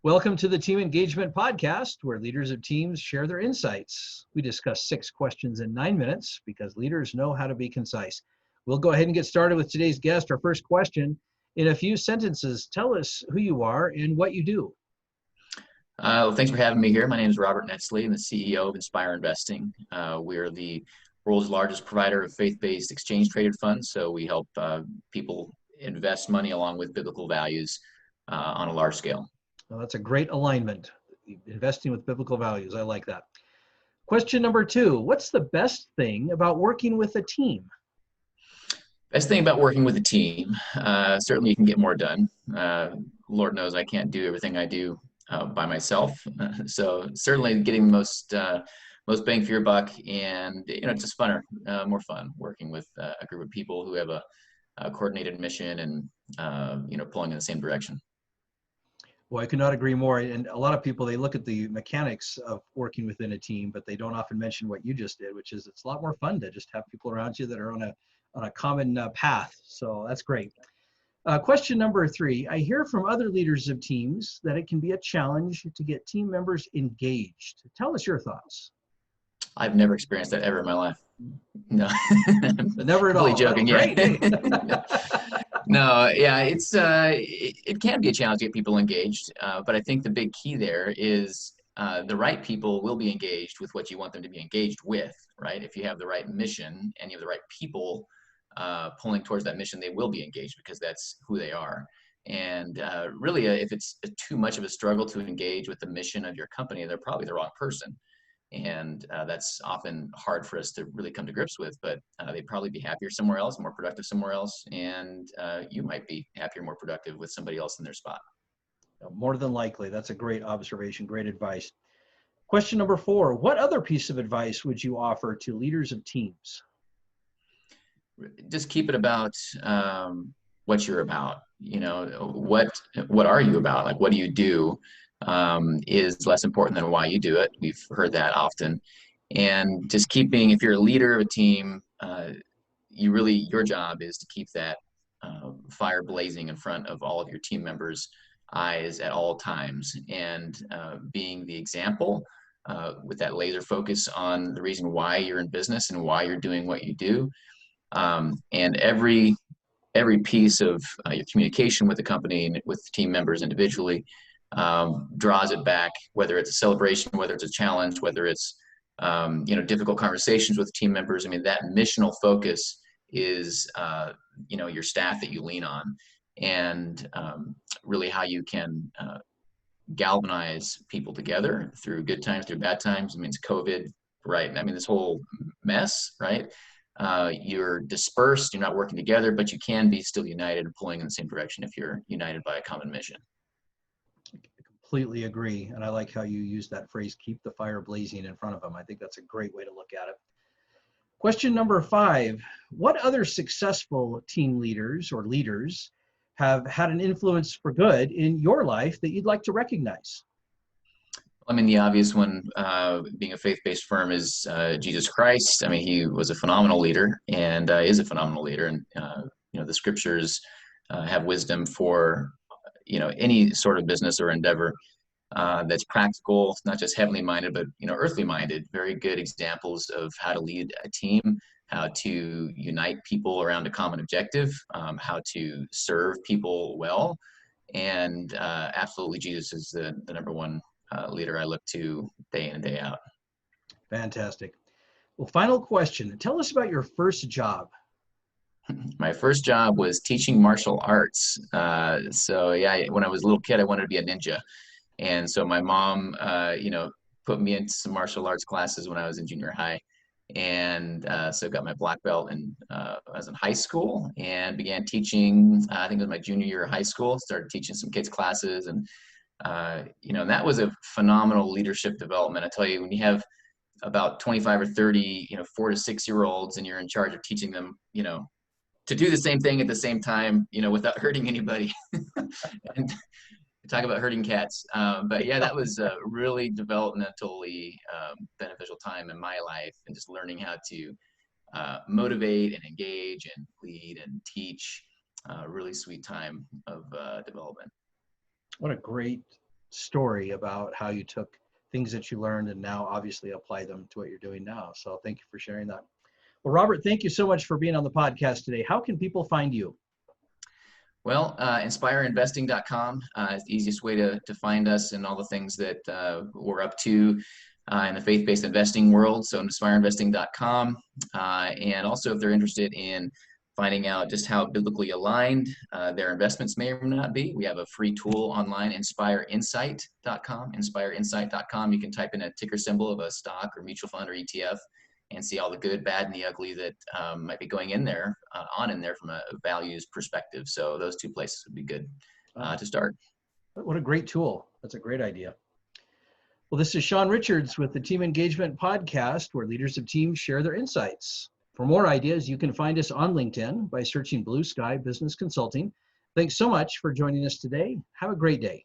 Welcome to the Team Engagement Podcast, where leaders of teams share their insights. We discuss 6 questions in 9 minutes because leaders know how to be concise. We'll go ahead and get started with today's guest. Our first question, in a few sentences, tell us who you are and what you do. Well, thanks for having me here. My name is Robert Netzly. I'm the CEO of Inspire Investing. We're the world's largest provider of faith-based exchange-traded funds. So we help people invest money along with biblical values on a large scale. Well, that's a great alignment. Investing with biblical values. I like that. Question number 2, what's the best thing about working with a team? Best thing about working with a team, certainly you can get more done. Lord knows I can't do everything I do by myself. So certainly getting the most bang for your buck, and just funner, more fun working with a group of people who have a coordinated mission and pulling in the same direction. Well, I could not agree more. And a lot of people, they look at the mechanics of working within a team, but they don't often mention what you just did, which is it's a lot more fun to just have people around you that are on a common path. So that's great. Question number 3, I hear from other leaders of teams that it can be a challenge to get team members engaged. Tell us your thoughts. I've never experienced that ever in my life. No. Never at all. Joking. Great. Yeah. No, yeah, it can be a challenge to get people engaged, but I think the big key there is the right people will be engaged with what you want them to be engaged with, right? If you have the right mission and you have the right people pulling towards that mission, they will be engaged because that's who they are. And really, if it's too much of a struggle to engage with the mission of your company, they're probably the wrong person. And that's often hard for us to really come to grips with, but they'd probably be happier somewhere else, more productive somewhere else, and you might be happier, more productive with somebody else in their spot. More than likely. That's a great observation, great advice. Question number 4, what other piece of advice would you offer to leaders of teams? Just keep it about what you're about. What are you about? Like, what do you do? Is less important than why you do it. We've heard that often. And just keeping, if you're a leader of a team, your job is to keep that fire blazing in front of all of your team members' eyes at all times, and being the example with that laser focus on the reason why you're in business and why you're doing what you do. And every piece of your communication with the company and with team members individually draws it back, whether it's a celebration, whether it's a challenge, whether it's difficult conversations with team members. I mean, that missional focus is your staff that you lean on, and really how you can galvanize people together through good times, through bad times. I mean, it's COVID, right? I mean, this whole mess, right? You're dispersed, you're not working together, but you can be still united and pulling in the same direction if you're united by a common mission. Completely agree. And I like how you use that phrase, keep the fire blazing in front of them. I think that's a great way to look at it. Question number 5, what other successful team leaders or leaders have had an influence for good in your life that you'd like to recognize? I mean, the obvious one, being a faith-based firm, is Jesus Christ. I mean, he was a phenomenal leader and is a phenomenal leader. And, the scriptures have wisdom for, any sort of business or endeavor that's practical, not just heavenly minded, but, earthly minded. Very good examples of how to lead a team, how to unite people around a common objective, how to serve people well. And absolutely, Jesus is the number one leader I look to day in and day out. Fantastic. Well, final question. Tell us about your first job. My first job was teaching martial arts. So yeah, when I was a little kid, I wanted to be a ninja. And so my mom, put me into some martial arts classes when I was in junior high. And so I got my black belt and I was in high school and began teaching, I think it was my junior year of high school, started teaching some kids classes. And and that was a phenomenal leadership development. I tell you, when you have about 25 or 30, 4 to 6 year olds, and you're in charge of teaching them, to do the same thing at the same time, without hurting anybody. And talk about herding cats. But yeah, that was a really developmentally beneficial time in my life, and just learning how to motivate and engage and lead and teach. Really sweet time of development. What a great story about how you took things that you learned and now obviously apply them to what you're doing now. So thank you for sharing that. Well, Robert, thank you so much for being on the podcast today. How can people find you? Well, inspireinvesting.com is the easiest way to find us and all the things that we're up to in the faith-based investing world. So inspireinvesting.com. And also, if they're interested in finding out just how biblically aligned their investments may or may not be, we have a free tool online, inspireinsight.com. Inspireinsight.com. You can type in a ticker symbol of a stock or mutual fund or ETF and see all the good, bad, and the ugly that might be going in there, in there from a values perspective. So those two places would be good to start. What a great tool. That's a great idea. Well, this is Sean Richards with the Team Engagement Podcast, where leaders of teams share their insights. For more ideas, you can find us on LinkedIn by searching Blue Sky Business Consulting. Thanks so much for joining us today. Have a great day.